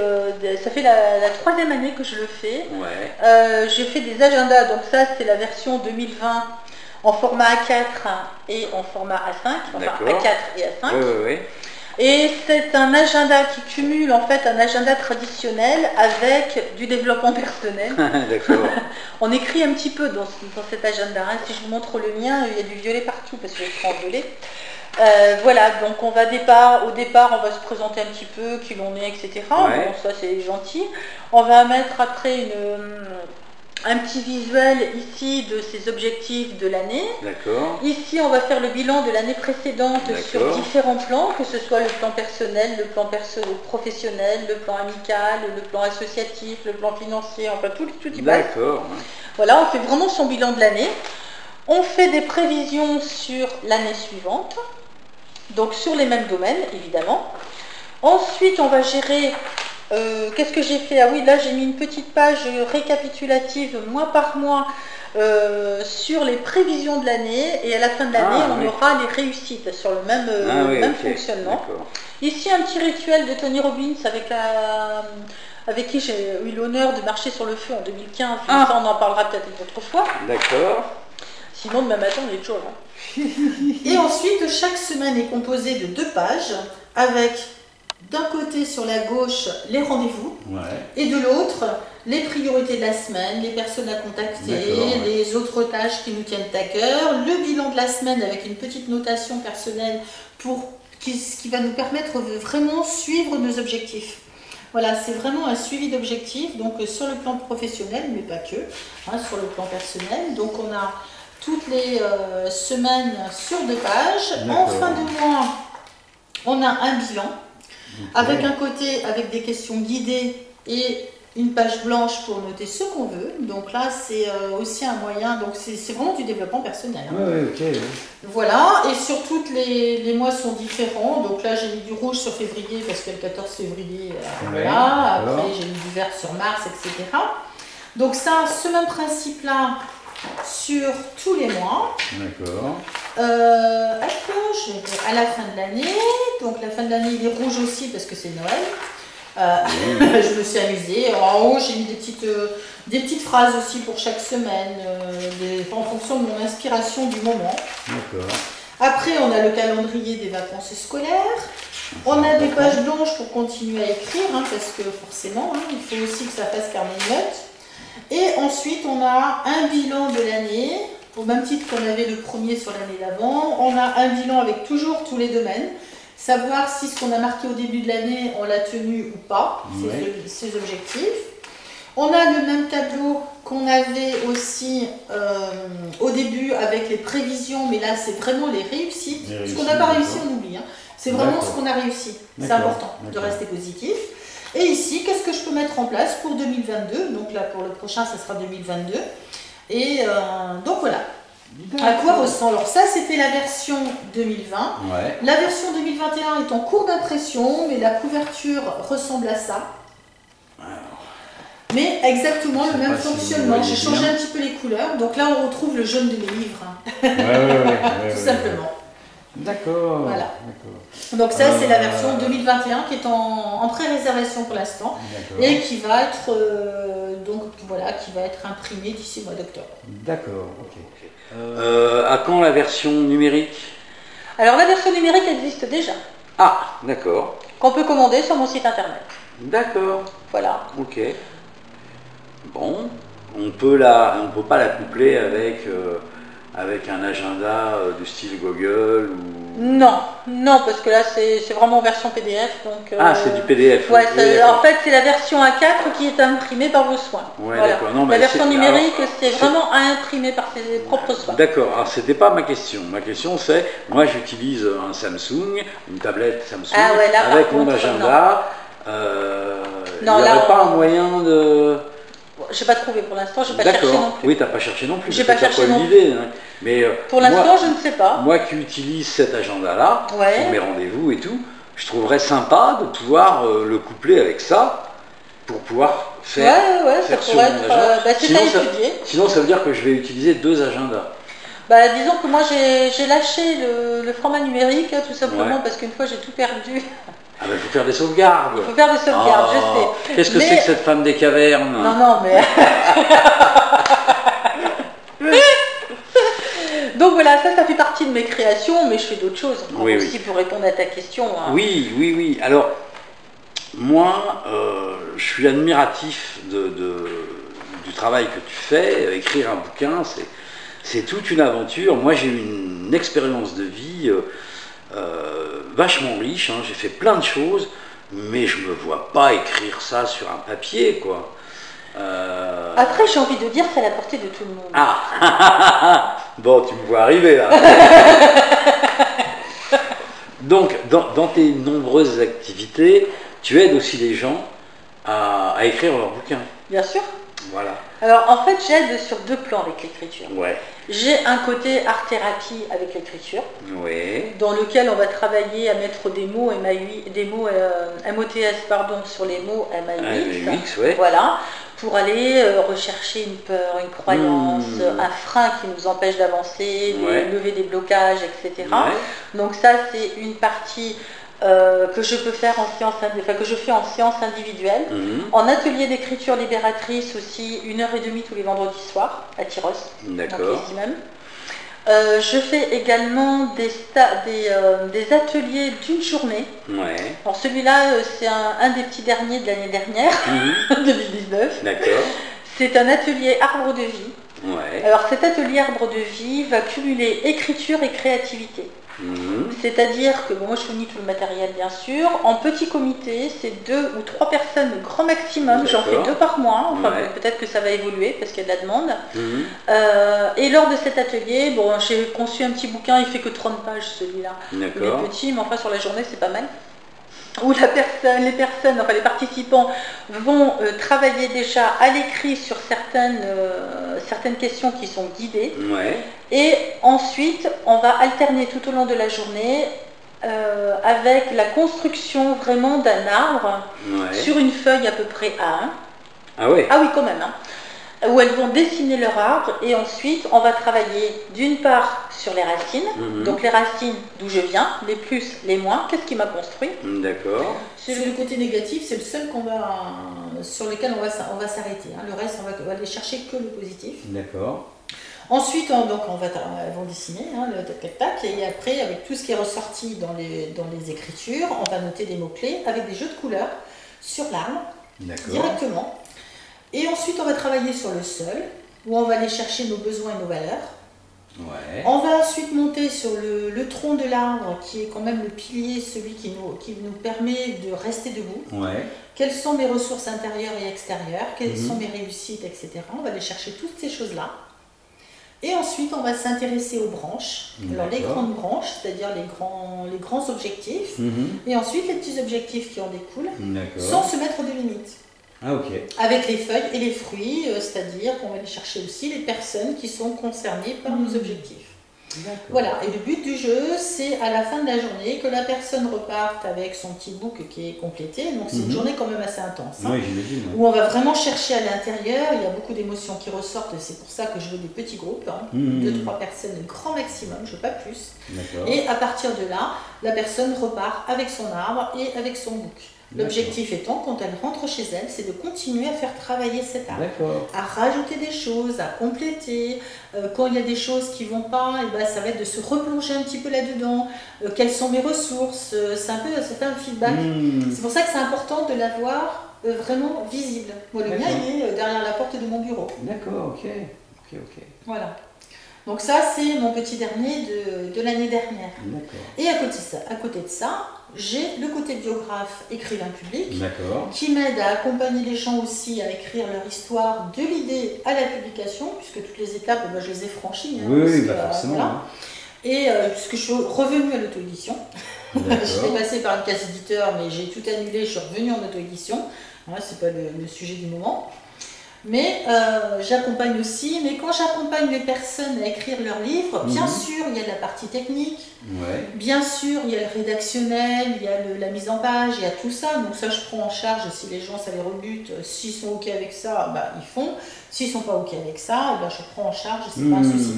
ça fait la 3e année que je le fais. Ouais. J'ai fait des agendas, donc ça c'est la version 2020 en format A4 et en format A5, enfin A4 et A5. Oui. Et c'est un agenda qui cumule en fait un agenda traditionnel avec du développement personnel. D'accord. On écrit un petit peu dans cet agenda. Hein. Si je vous montre le mien, il y a du violet partout parce que je prends violet. Voilà, donc au départ, on va se présenter un petit peu, qui l'on est, etc. Ouais. Bon, ça c'est gentil. On va mettre après un petit visuel ici de ses objectifs de l'année. D'accord. Ici, on va faire le bilan de l'année précédente sur différents plans, que ce soit le plan personnel, le plan professionnel, le plan amical, le plan associatif, le plan financier, enfin tout y passe. D'accord. Voilà, on fait vraiment son bilan de l'année. On fait des prévisions sur l'année suivante, donc sur les mêmes domaines, évidemment. Ensuite, on va gérer... qu'est-ce que j'ai fait? Ah oui, là j'ai mis une petite page récapitulative mois par mois sur les prévisions de l'année, et à la fin de l'année on aura les réussites sur le même fonctionnement. Ici un petit rituel de Tony Robbins avec qui j'ai eu l'honneur de marcher sur le feu en 2015, ça on en parlera peut-être une autre fois. D'accord. Sinon demain matin on est toujours là. Et ensuite chaque semaine est composée de 2 pages avec d'un côté sur la gauche les rendez-vous et de l'autre les priorités de la semaine, les personnes à contacter, les autres tâches qui nous tiennent à cœur, le bilan de la semaine avec une petite notation personnelle qui va nous permettre de vraiment suivre nos objectifs. Voilà, c'est vraiment un suivi d'objectifs, donc sur le plan professionnel, mais pas que, sur le plan personnel. Donc on a toutes les semaines sur 2 pages. En fin de mois, on a un bilan. Avec un côté avec des questions guidées et une page blanche pour noter ce qu'on veut. Donc là, c'est aussi un moyen, donc c'est vraiment du développement personnel. Voilà, et sur toutes les mois sont différents. Donc là, j'ai mis du rouge sur février parce que le 14 février, voilà. Après, j'ai mis du vert sur mars, etc. Donc ça, ce même principe-là sur tous les mois. D'accord. À la fin de l'année, donc la fin de l'année il est rouge aussi parce que c'est Noël. Je me suis amusée. En haut j'ai mis des petites phrases aussi pour chaque semaine, en fonction de mon inspiration du moment. D'accord. Après on a le calendrier des vacances scolaires. On a des pages blanches pour continuer à écrire, parce que forcément, il faut aussi que ça fasse carnet de notes. Et ensuite, on a un bilan de l'année, au même titre qu'on avait le premier sur l'année d'avant. On a un bilan avec toujours tous les domaines, savoir si ce qu'on a marqué au début de l'année, on l'a tenu ou pas, ces objectifs. On a le même tableau qu'on avait aussi au début avec les prévisions, mais là, c'est vraiment les réussites. Ce qu'on n'a pas réussi, on oublie. C'est vraiment ce qu'on a réussi. C'est important de rester positif. Et ici, qu'est-ce que je peux mettre en place pour 2022? Donc là, pour le prochain, ça sera 2022. Et donc voilà. À quoi ressemble? Alors ça, c'était la version 2020. Ouais. La version 2021 est en cours d'impression, mais la couverture ressemble à ça. Mais exactement le même fonctionnement. J'ai changé un petit peu les couleurs. Donc là, on retrouve le jaune de mes livres. Tout simplement. D'accord. Voilà. Donc ça, c'est la version 2021 qui est en pré-réservation pour l'instant et qui va être qui va être imprimée d'ici le mois d'octobre. D'accord. Ok. À quand la version numérique? Alors la version numérique existe déjà. Ah, d'accord. Qu'on peut commander sur mon site internet. D'accord. Voilà. Ok. Bon, on peut pas la coupler avec un agenda du style Google ou... Non, parce que là c'est vraiment en version PDF. Donc, c'est du PDF. Ouais, en fait c'est la version A4 qui est imprimée par vos soins. Ouais, voilà. La version numérique c'est vraiment à imprimer par ses propres soins. D'accord, alors c'était pas ma question. Ma question c'est, moi j'utilise un Samsung, une tablette Samsung, avec mon agenda. Il n'y aurait pas un moyen de... Je n'ai pas trouvé pour l'instant, je n'ai pas cherché non plus. Oui, tu n'as pas cherché non plus. J'ai pas cherché non plus. Mais pour l'instant, je ne sais pas. Moi qui utilise cet agenda-là, pour mes rendez-vous et tout, je trouverais sympa de pouvoir le coupler avec ça pour pouvoir faire, faire sur mon agenda. Sinon, ça veut dire que je vais utiliser deux agendas. Disons que moi, j'ai lâché le format numérique, tout simplement parce qu'une fois, j'ai tout perdu. Ah il faut faire des sauvegardes. Il faut faire des sauvegardes, je sais. Qu'est-ce que c'est que cette femme des cavernes? Non, mais... Donc voilà, ça fait partie de mes créations, mais je fais d'autres choses. Aussi pour répondre à ta question. Oui. Alors, moi, je suis admiratif du travail que tu fais. Écrire un bouquin, c'est toute une aventure. Moi, j'ai eu une expérience de vie... vachement riche, j'ai fait plein de choses, mais je me vois pas écrire ça sur un papier, quoi. Après, j'ai envie de dire, c'est à la portée de tout le monde. Ah bon, tu me vois arriver là. Donc, dans tes nombreuses activités, tu aides aussi les gens à écrire leurs bouquins. Bien sûr. Voilà. Alors, en fait, j'aide sur deux plans avec l'écriture. Ouais. J'ai un côté art-thérapie avec l'écriture, dans lequel on va travailler à mettre des mots MOTS sur les mots MAUX, voilà, pour aller rechercher une peur, une croyance, un frein qui nous empêche d'avancer, lever des blocages, etc. Donc ça, c'est une partie que je peux faire que je fais en séance individuelle, en atelier d'écriture libératrice aussi, 1h30 tous les vendredis soirs à Tyros. D'accord. Ici même. Je fais également des ateliers d'une journée. Alors celui-là, c'est un des petits derniers de l'année dernière, 2019. D'accord. C'est un atelier arbre de vie. Alors cet atelier arbre de vie va cumuler écriture et créativité. C'est-à-dire que moi je fournis tout le matériel bien sûr, en petit comité, c'est 2 ou 3 personnes grand maximum, j'en fais 2 par mois, peut-être que ça va évoluer parce qu'il y a de la demande. Et lors de cet atelier, j'ai conçu un petit bouquin, il fait que 30 pages celui-là. Il est petit, mais enfin sur la journée c'est pas mal. Où les participants vont travailler déjà à l'écrit sur certaines questions qui sont guidées. Et ensuite, on va alterner tout au long de la journée avec la construction vraiment d'un arbre sur une feuille à peu près A1. Ah oui, quand même. Où elles vont dessiner leur arbre et ensuite on va travailler d'une part sur les racines, donc les racines d'où je viens, les plus, les moins, qu'est-ce qui m'a construit. D'accord. Sur le côté négatif, c'est le seul sur lequel on va s'arrêter. Le reste, on va aller chercher que le positif. D'accord. Ensuite, elles vont dessiner le tac-tac, et après, avec tout ce qui est ressorti dans les écritures, on va noter des mots-clés avec des jeux de couleurs sur l'arbre, directement. Et ensuite, on va travailler sur le sol, où on va aller chercher nos besoins et nos valeurs. On va ensuite monter sur le tronc de l'arbre, qui est quand même le pilier, celui qui nous permet de rester debout. Quelles sont mes ressources intérieures et extérieures, quelles sont mes réussites, etc. On va aller chercher toutes ces choses-là. Et ensuite, on va s'intéresser aux branches, alors les grandes branches, c'est-à-dire les grands objectifs, et ensuite les petits objectifs qui en découlent, sans se mettre de limites. Ah, ok. Avec les feuilles et les fruits, c'est-à-dire qu'on va aller chercher aussi les personnes qui sont concernées par nos objectifs. Voilà, et le but du jeu, c'est à la fin de la journée que la personne reparte avec son petit book qui est complété. Donc c'est une journée quand même assez intense. Oui, j'imagine. Où on va vraiment chercher à l'intérieur, il y a beaucoup d'émotions qui ressortent, c'est pour ça que je veux des petits groupes, 2-3 personnes, grand maximum, je veux pas plus. Et à partir de là, la personne repart avec son arbre et avec son book. L'objectif étant, quand elle rentre chez elle, c'est de continuer à faire travailler cet arbre, à rajouter des choses, à compléter. Quand il y a des choses qui ne vont pas, et ben, ça va être de se replonger un petit peu là-dedans. Quelles sont mes ressources? C'est un peu, ça fait un feedback. C'est pour ça que c'est important de l'avoir vraiment visible. Moi, le mien, il est derrière la porte de mon bureau. D'accord, ok. Voilà. Donc ça, c'est mon petit dernier de l'année dernière. Et à côté de ça, j'ai le côté biographe, écrivain public, qui m'aide à accompagner les gens aussi à écrire leur histoire de l'idée à la publication, puisque toutes les étapes, je les ai franchies. Oui, forcément. Voilà. Et puisque je suis revenue à l'auto-édition, j'étais passée par une case éditeur, mais j'ai tout annulé, je suis revenue en auto-édition. Voilà, c'est pas le sujet du moment. Mais j'accompagne aussi, mais quand j'accompagne les personnes à écrire leurs livres, bien sûr, il y a de la partie technique, bien sûr, il y a le rédactionnel, il y a la mise en page, il y a tout ça. Donc ça, je prends en charge si les gens, ça les rebute. S'ils sont OK avec ça, ils font. S'ils ne sont pas OK avec ça, je prends en charge, c'est pas un souci.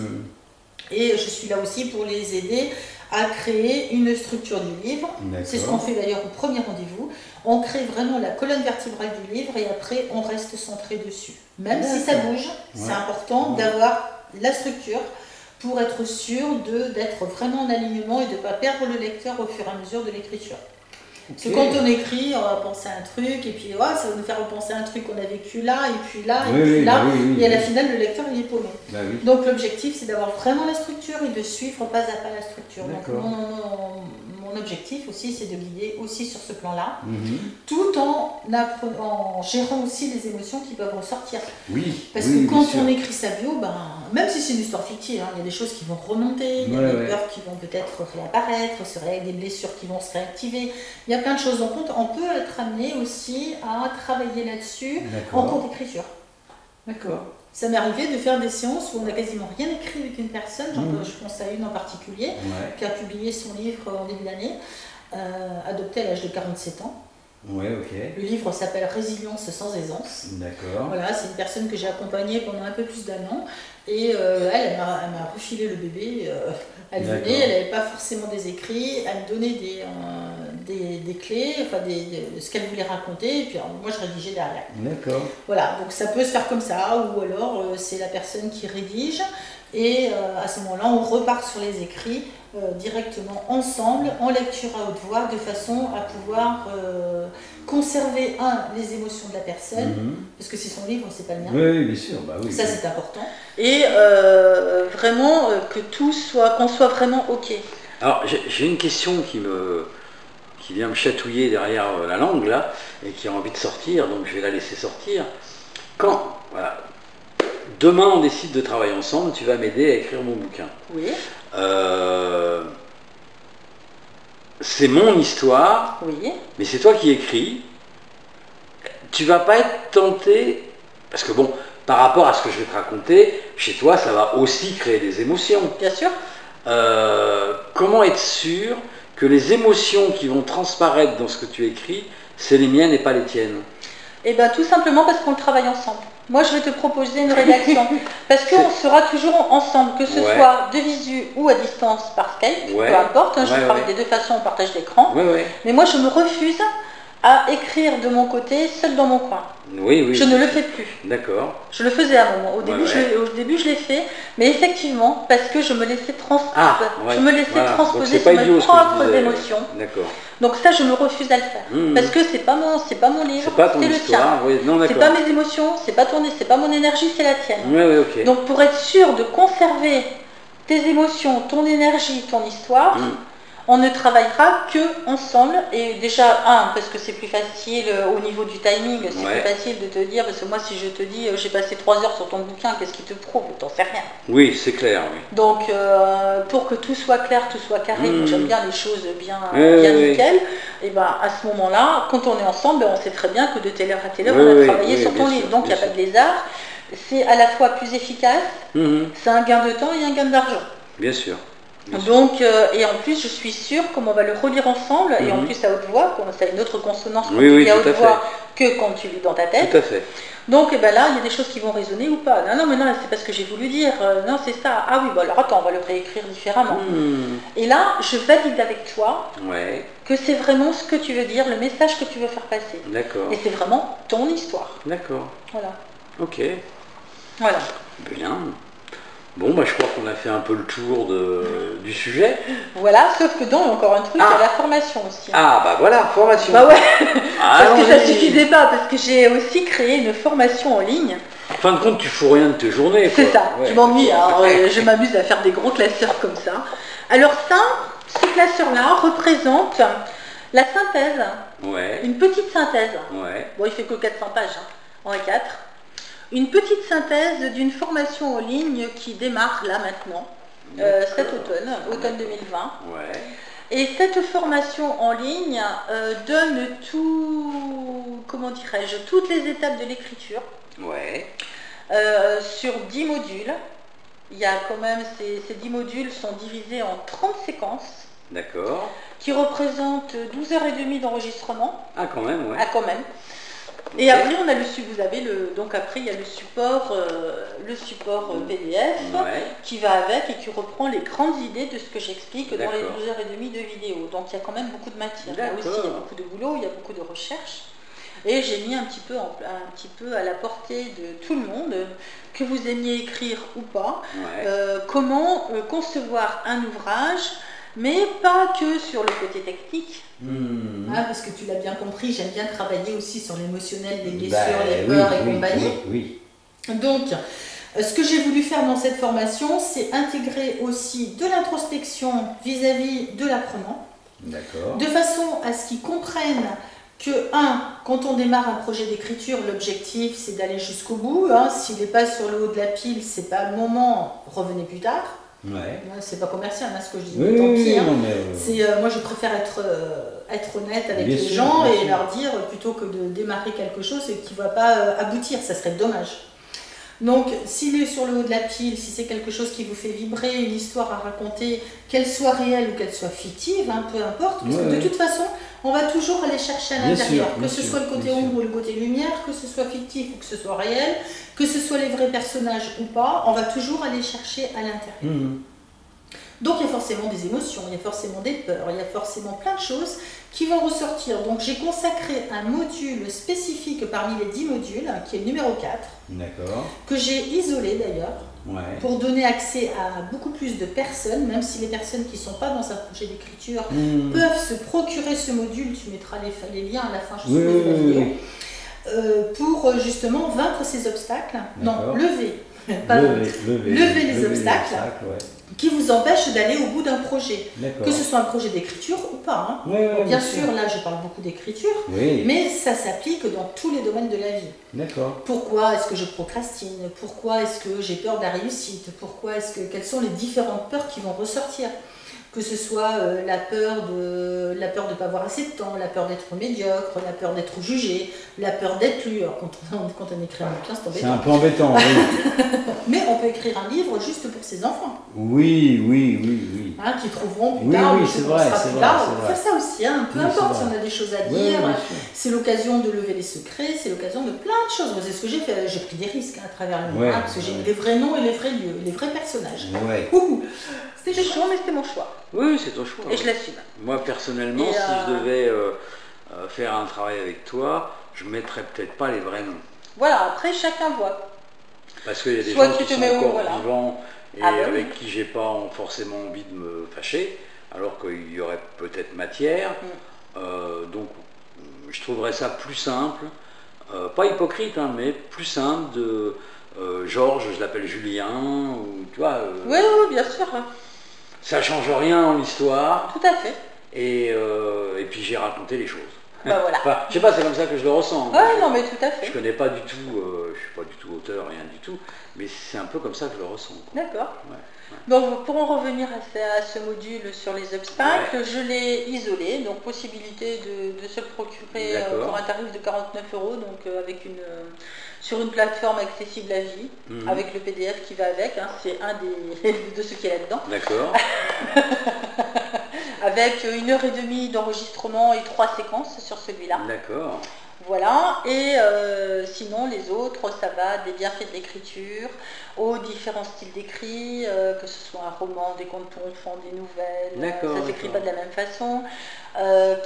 Et je suis là aussi pour les aider à créer une structure du livre. C'est ce qu'on fait d'ailleurs au premier rendez-vous. On crée vraiment la colonne vertébrale du livre et après on reste centré dessus. Même si ça bouge, c'est important d'avoir la structure pour être sûr d'être vraiment en alignement et de ne pas perdre le lecteur au fur et à mesure de l'écriture. Parce que quand on écrit, on va penser à un truc, et puis ça va nous faire repenser à un truc qu'on a vécu là, et puis là, et puis là, et à la finale, le lecteur, il est paumé. Donc l'objectif, c'est d'avoir vraiment la structure et de suivre pas à pas la structure. Donc mon objectif aussi, c'est de guider aussi sur ce plan-là, tout en gérant aussi les émotions qui peuvent ressortir. Parce que quand on écrit sa bio, même si c'est une histoire fictive, il y a des choses qui vont remonter, il y a des peurs qui vont peut-être réapparaître, des blessures qui vont se réactiver. Il y a plein de choses. Donc on peut être amené aussi à travailler là-dessus en cours d'écriture. Ça m'est arrivé de faire des séances où on n'a quasiment rien écrit avec une personne, je pense à une en particulier, qui a publié son livre en début d'année, adoptée à l'âge de 47 ans. Le livre s'appelle Résilience sans aisance. Voilà, c'est une personne que j'ai accompagnée pendant un peu plus d'1 an. Et elle m'a refilé le bébé. Elle venait, elle n'avait pas forcément des écrits, elle me donnait des clés, ce qu'elle voulait raconter, et puis moi je rédigeais derrière. Voilà, donc ça peut se faire comme ça, ou alors c'est la personne qui rédige, et à ce moment-là on repart sur les écrits directement ensemble, en lecture à haute voix, de façon à pouvoir conserver les émotions de la personne, parce que c'est son livre, c'est pas le mien. Oui, bien sûr. Ça c'est important. Et vraiment qu'on soit vraiment OK. Alors j'ai une question qui vient me chatouiller derrière la langue là, et qui a envie de sortir, donc je vais la laisser sortir. Demain on décide de travailler ensemble, tu vas m'aider à écrire mon bouquin. C'est mon histoire, mais c'est toi qui écris. Tu vas pas être tenté, parce que par rapport à ce que je vais te raconter, chez toi ça va aussi créer des émotions. Bien sûr. Comment être sûr que les émotions qui vont transparaître dans ce que tu écris, c'est les miennes et pas les tiennes? Tout simplement parce qu'on travaille ensemble. Moi, je vais te proposer une rédaction. Parce qu'on sera toujours ensemble, que ce soit de visu ou à distance par Skype, peu importe. Je travaille des deux façons, on partage l'écran. Mais moi, je me refuse à écrire de mon côté, seul dans mon coin. Je ne le fais plus. Je le faisais à un moment. Au début, je l'ai fait, mais effectivement, parce que je me laissais transposer sur mes propres émotions. Donc ça, je me refuse à le faire. Parce que c'est pas mon livre, c'est le tien. C'est pas mes émotions, c'est pas mon énergie, c'est la tienne. Donc pour être sûr de conserver tes émotions, ton énergie, ton histoire, On ne travaillera que ensemble et déjà, parce que c'est plus facile au niveau du timing, c'est plus facile de te dire, parce que moi si je te dis j'ai passé 3 heures sur ton bouquin, qu'est-ce qui te prouve? T'en sais rien. Oui, c'est clair. Oui. Donc pour que tout soit clair, tout soit carré, j'aime bien les choses bien nickel, et ben à ce moment-là, quand on est ensemble, on sait très bien que de telle heure à telle heure, on a travaillé sur ton livre, donc il n'y a pas de lézard, c'est à la fois plus efficace, c'est un gain de temps et un gain d'argent. Bien sûr. Donc, et en plus, je suis sûre, comme on va le relire ensemble, et en plus à haute voix, ça a une autre consonance quand tu lis à haute voix que quand tu lis dans ta tête. Tout à fait. Donc, ben là, il y a des choses qui vont résonner ou pas. Non, mais non, c'est parce que j'ai voulu dire. Non, c'est ça. Ah oui, bon, alors attends, on va le réécrire différemment. Et là, je valide avec toi que c'est vraiment ce que tu veux dire, le message que tu veux faire passer. D'accord. Et c'est vraiment ton histoire. D'accord. Voilà. Ok. Voilà. Bien. Bon, bah, je crois qu'on a fait un peu le tour du sujet. Voilà, sauf que donc, encore un truc, il y a la formation aussi. Ah, bah voilà, formation. Bah ouais, parce que ça suffisait pas, parce que j'ai aussi créé une formation en ligne. En fin de compte, tu fous rien de tes journées. C'est ça, je m'ennuie, alors je m'amuse à faire des gros classeurs comme ça. Alors ça, ce classeur-là représente la synthèse, une petite synthèse. Bon, il fait que 400 pages, en A4. Une petite synthèse d'une formation en ligne qui démarre là maintenant, cet automne 2020. Et cette formation en ligne donne toutes les étapes de l'écriture sur 10 modules. Il y a quand même, ces 10 modules sont divisés en 30 séquences. D'accord. Qui représentent 12h30 d'enregistrement. Ah, quand même, Ah, quand même. Et après, on a donc après, il y a le support PDF qui va avec et qui reprend les grandes idées de ce que j'explique dans les 12h30 de vidéo. Donc il y a quand même beaucoup de matière. Là aussi, il y a beaucoup de boulot, il y a beaucoup de recherche. Et j'ai mis un petit peu à la portée de tout le monde, que vous aimiez écrire ou pas, comment concevoir un ouvrage, mais pas que sur le côté technique. Parce que tu l'as bien compris, j'aime bien travailler aussi sur l'émotionnel, les blessures, les peurs et compagnie. Donc, ce que j'ai voulu faire dans cette formation, c'est intégrer aussi de l'introspection vis-à-vis de l'apprenant, de façon à ce qu'ils comprennent que, quand on démarre un projet d'écriture, l'objectif c'est d'aller jusqu'au bout. S'il n'est pas sur le haut de la pile, c'est pas le moment, revenez plus tard. C'est pas commercial ce que je dis, tant pis. Moi je préfère être honnête avec les gens et leur dire, plutôt que de démarrer quelque chose qui ne va pas aboutir, ça serait dommage. Donc s'il est sur le haut de la pile, si c'est quelque chose qui vous fait vibrer, une histoire à raconter, qu'elle soit réelle ou qu'elle soit fictive, peu importe, parce que de toute façon on va toujours aller chercher à l'intérieur, que ce soit le côté ombre ou le côté lumière, que ce soit fictif ou que ce soit réel, que ce soit les vrais personnages ou pas, on va toujours aller chercher à l'intérieur. Donc il y a forcément des émotions, il y a forcément des peurs, il y a forcément plein de choses qui vont ressortir. Donc j'ai consacré un module spécifique parmi les 10 modules, qui est le numéro 4, que j'ai isolé d'ailleurs, pour donner accès à beaucoup plus de personnes, même si les personnes qui ne sont pas dans un projet d'écriture peuvent se procurer ce module. Tu mettras les liens à la fin, je suppose, de la vidéo, pour justement vaincre ces obstacles. Non, lever les obstacles qui vous empêchent d'aller au bout d'un projet, que ce soit un projet d'écriture ou pas. Bien sûr, là je parle beaucoup d'écriture, mais ça s'applique dans tous les domaines de la vie. Pourquoi est-ce que je procrastine? Pourquoi est-ce que j'ai peur de la réussite? Quelles sont les différentes peurs qui vont ressortir? Que ce soit la peur de ne pas avoir assez de temps, la peur d'être médiocre, la peur d'être jugé, la peur d'être lu. Alors quand on écrit un bouquin, c'est embêtant. C'est un peu embêtant, oui. Mais on peut écrire un livre juste pour ses enfants. Oui. Qui trouveront plus tard, c'est vrai. On fait ça aussi, peu importe si on a des choses à dire. C'est l'occasion de lever les secrets, c'est l'occasion de plein de choses. C'est ce que j'ai fait, j'ai pris des risques à travers le monde, parce que j'ai mis les vrais noms et les vrais lieux, les vrais personnages. C'était chaud, mais c'était mon choix. Oui, c'est ton choix. Et je l'assume. Moi, personnellement, si je devais faire un travail avec toi, je ne mettrais peut-être pas les vrais noms. Voilà, après, chacun voit. Parce qu'il y a des gens qui sont encore vivants et avec qui j'ai pas forcément envie de me fâcher, alors qu'il y aurait peut-être matière. Donc, je trouverais ça plus simple, pas hypocrite, mais plus simple de... Georges, je l'appelle Julien, ou tu vois... Oui, bien sûr. ça change rien dans l'histoire. Tout à fait. Et puis j'ai raconté les choses. Bah voilà. Enfin, je sais pas, c'est comme ça que je le ressens. Ouais, non, mais tout à fait. Je connais pas du tout, je suis pas du tout auteur, rien du tout, mais c'est un peu comme ça que je le ressens. D'accord. Ouais. Donc pour en revenir à ce module sur les obstacles, je l'ai isolé, donc possibilité de se le procurer pour un tarif de 49 €, donc sur une plateforme accessible à vie, avec le PDF qui va avec, hein, c'est un de ceux qui est là-dedans. D'accord. Avec 1h30 d'enregistrement et 3 séquences sur celui-là. D'accord. Voilà, et sinon les autres, ça va des bienfaits de l'écriture, aux différents styles d'écrit, que ce soit un roman, des contes pour enfants, des nouvelles, ça ne s'écrit pas de la même façon.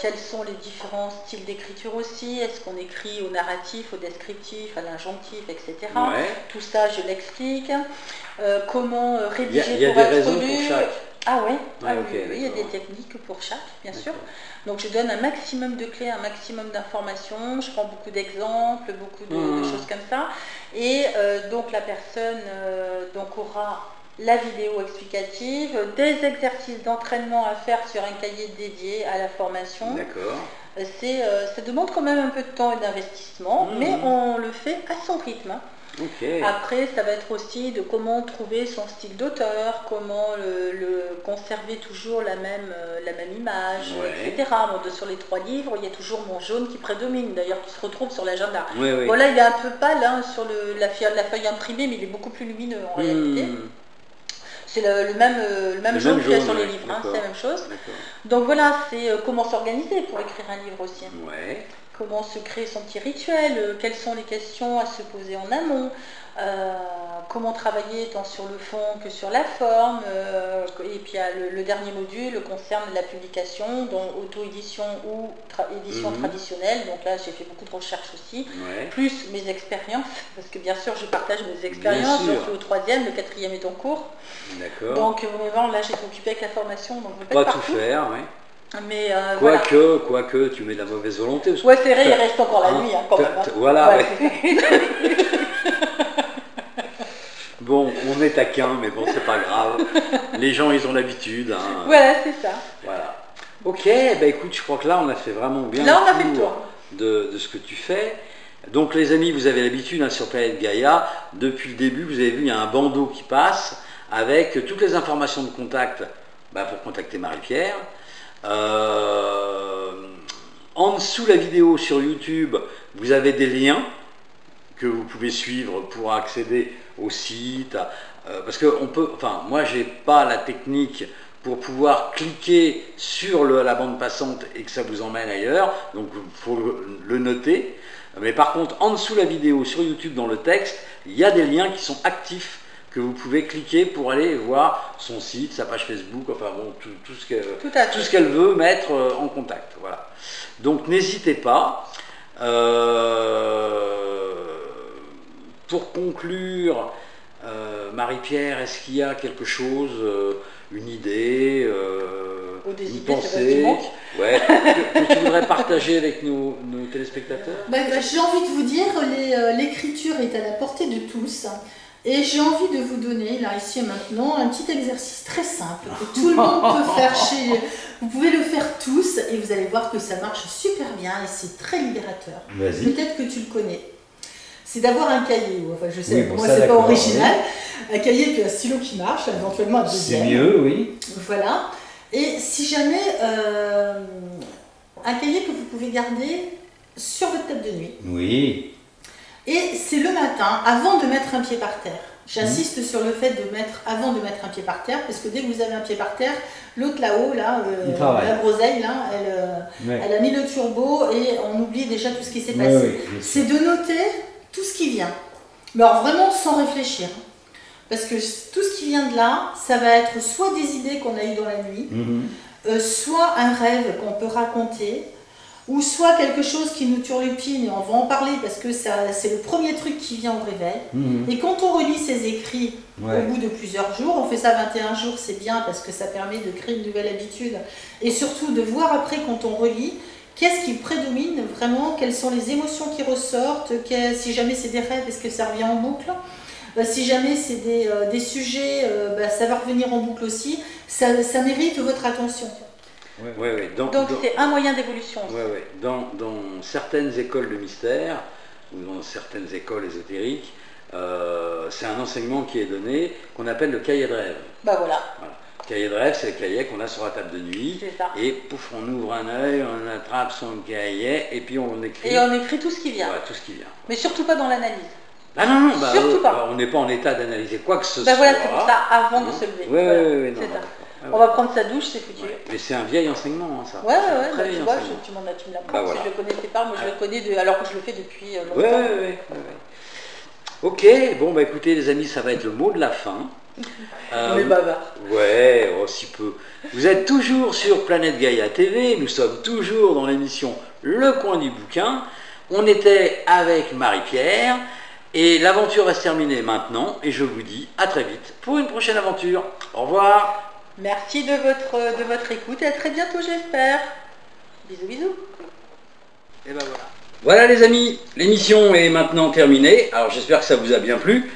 Quels sont les différents styles d'écriture aussi, est-ce qu'on écrit au narratif, au descriptif, à l'injonctif, etc. Ouais. Tout ça, je l'explique. Comment rédiger il y a pour des être raisons lu. pour chaque. Ah ouais, Ok, oui, il y a des techniques pour chaque, bien sûr. Donc je donne un maximum de clés, un maximum d'informations, je prends beaucoup d'exemples, beaucoup de choses comme ça. Et donc la personne aura la vidéo explicative, des exercices d'entraînement à faire sur un cahier dédié à la formation. D'accord. Ça demande quand même un peu de temps et d'investissement, mais on le fait à son rythme. Okay. Après, ça va être aussi de comment trouver son style d'auteur, comment le conserver toujours la même image, etc. Bon, sur les 3 livres, il y a toujours mon jaune qui prédomine, d'ailleurs qui se retrouve sur l'agenda. Oui. Bon, là, il est un peu pâle hein, sur la feuille imprimée, mais il est beaucoup plus lumineux en réalité. C'est le même jaune qu'il y a sur les livres, hein, c'est la même chose. Donc voilà, c'est comment s'organiser pour écrire un livre aussi. Ouais. Comment se créer son petit rituel, quelles sont les questions à se poser en amont, comment travailler tant sur le fond que sur la forme, et puis le dernier module concerne la publication, donc auto-édition ou édition traditionnelle, donc là j'ai fait beaucoup de recherches aussi, plus mes expériences, parce que bien sûr je partage mes expériences, je suis au 3e, le 4e est en cours, donc là j'étais occupée avec la formation, donc je ne peux pas tout faire, oui. Mais quoique, tu mets de la mauvaise volonté. Ouais, c'est vrai, il reste encore la nuit, hein, quand même. Voilà, Bon, on est taquin, mais bon, c'est pas grave. Les gens, ils ont l'habitude. Hein. Voilà, c'est ça. Voilà. Ok, bah écoute, je crois que là, on a fait vraiment bien là, on a fait le tour de ce que tu fais. Donc, les amis, vous avez l'habitude hein, sur Planète Gaïa. Depuis le début, vous avez vu, il y a un bandeau qui passe avec toutes les informations de contact pour contacter Marie-Pierre. En dessous la vidéo sur YouTube, vous avez des liens que vous pouvez suivre pour accéder au site. Parce que moi j'ai pas la technique pour pouvoir cliquer sur la bande passante et que ça vous emmène ailleurs, donc il faut le noter. Mais par contre, en dessous la vidéo sur YouTube, dans le texte, il y a des liens qui sont actifs que vous pouvez cliquer pour aller voir son site, sa page Facebook, enfin bon, tout ce qu'elle veut mettre en contact. Voilà. Donc n'hésitez pas. Pour conclure, Marie-Pierre, est-ce qu'il y a quelque chose, une idée, une pensée que tu voudrais partager avec nos téléspectateurs? J'ai envie de vous dire, l'écriture est à la portée de tous. Et j'ai envie de vous donner, là, ici et maintenant, un petit exercice très simple que tout le monde peut faire Vous pouvez le faire tous et vous allez voir que ça marche super bien et c'est très libérateur. Peut-être que tu le connais. C'est d'avoir un cahier, enfin je sais, moi c'est pas original, un cahier puis un stylo qui marche, éventuellement un deuxième. C'est mieux, oui. Voilà. Et si jamais, un cahier que vous pouvez garder sur votre table de nuit. Oui. Et c'est le matin, avant de mettre un pied par terre. J'insiste sur le fait de mettre, avant de mettre un pied par terre, parce que dès que vous avez un pied par terre, l'autre là-haut, la groseille, là, elle a mis le turbo et on oublie déjà tout ce qui s'est passé. C'est de noter tout ce qui vient. Mais alors vraiment sans réfléchir. Parce que tout ce qui vient de là, ça va être soit des idées qu'on a eues dans la nuit, soit un rêve qu'on peut raconter, ou soit quelque chose qui nous turlupine, et on va en parler parce que c'est le premier truc qui vient au réveil. Et quand on relit ses écrits au bout de plusieurs jours, on fait ça 21 jours, c'est bien parce que ça permet de créer une nouvelle habitude, et surtout de voir après quand on relit, qu'est-ce qui prédomine vraiment, quelles sont les émotions qui ressortent, si jamais c'est des rêves, est-ce que ça revient en boucle, Si jamais c'est des sujets, ça va revenir en boucle aussi. Ça mérite votre attention. Ouais. Donc c'est un moyen d'évolution. Dans certaines écoles de mystère, ou dans certaines écoles ésotériques, c'est un enseignement qui est donné qu'on appelle le cahier de rêve. Voilà. Le cahier de rêve, c'est le cahier qu'on a sur la table de nuit. Et pouf, on ouvre un œil, on attrape son cahier et puis on écrit. Et on écrit tout ce qui vient. Tout ce qui vient. Mais surtout pas dans l'analyse. Ah non, surtout pas. On n'est pas en état d'analyser quoi que ce soit. Voilà, c'est pour ça, avant de se lever. Oui. On va prendre sa douche, c'est foutu. Mais c'est un vieil enseignement, ça. Tu vois, tu m'en as, tu me l'apprends. Si je le connaissais pas, moi je le connais alors que je le fais depuis longtemps. Ok, bon écoutez les amis, ça va être le mot de la fin. On est bavards. Si peu. Vous êtes toujours sur Planète Gaïa TV, nous sommes toujours dans l'émission Le Coin du Bouquin. On était avec Marie-Pierre et l'aventure va se terminer maintenant et je vous dis à très vite pour une prochaine aventure. Au revoir. Merci de votre écoute et à très bientôt j'espère. Bisous. Et ben voilà. Voilà les amis, l'émission est maintenant terminée. Alors j'espère que ça vous a bien plu.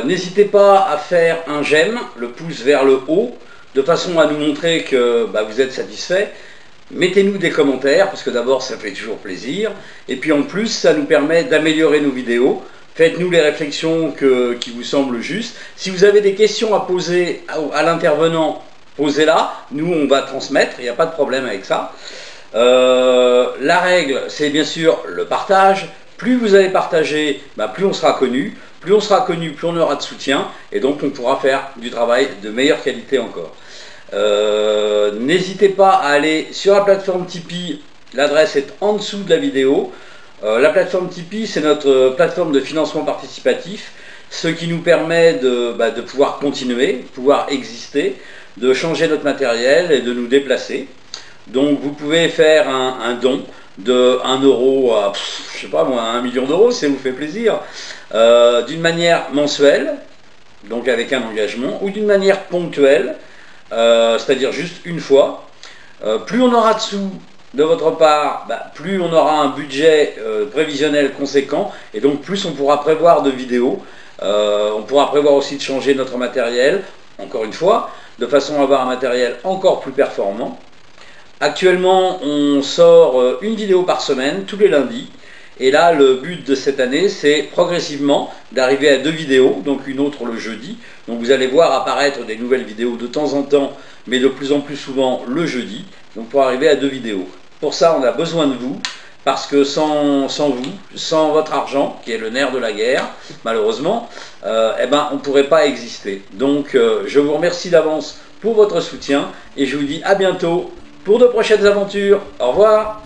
N'hésitez pas à faire un j'aime, le pouce vers le haut, de façon à nous montrer que vous êtes satisfait. Mettez-nous des commentaires, parce que d'abord ça fait toujours plaisir. Et puis en plus, ça nous permet d'améliorer nos vidéos. Faites-nous les réflexions qui vous semblent justes. Si vous avez des questions à poser à l'intervenant, posez-la. Nous, on va transmettre, il n'y a pas de problème avec ça. La règle, c'est bien sûr le partage. Plus vous allez partager, plus on sera connu. Plus on sera connu, plus on aura de soutien. Et donc, on pourra faire du travail de meilleure qualité encore. N'hésitez pas à aller sur la plateforme Tipeee. L'adresse est en dessous de la vidéo. La plateforme Tipeee, c'est notre plateforme de financement participatif, ce qui nous permet de pouvoir continuer, de pouvoir exister, de changer notre matériel et de nous déplacer. Donc vous pouvez faire un don de 1 euro à, je sais pas moi, 1 million d'euros, si ça vous fait plaisir, d'une manière mensuelle, donc avec un engagement, ou d'une manière ponctuelle, c'est-à-dire juste une fois. Plus on aura de sous de votre part, plus on aura un budget prévisionnel conséquent et donc plus on pourra prévoir de vidéos. On pourra prévoir aussi de changer notre matériel, encore une fois, de façon à avoir un matériel encore plus performant. Actuellement, on sort une vidéo par semaine, tous les lundis. Et là, le but de cette année, c'est progressivement d'arriver à 2 vidéos, donc une autre le jeudi. Donc vous allez voir apparaître des nouvelles vidéos de temps en temps, mais de plus en plus souvent le jeudi. Donc pour arriver à 2 vidéos. Pour ça, on a besoin de vous, parce que sans vous, sans votre argent, qui est le nerf de la guerre, malheureusement, on ne pourrait pas exister. Donc je vous remercie d'avance pour votre soutien, et je vous dis à bientôt pour de prochaines aventures. Au revoir.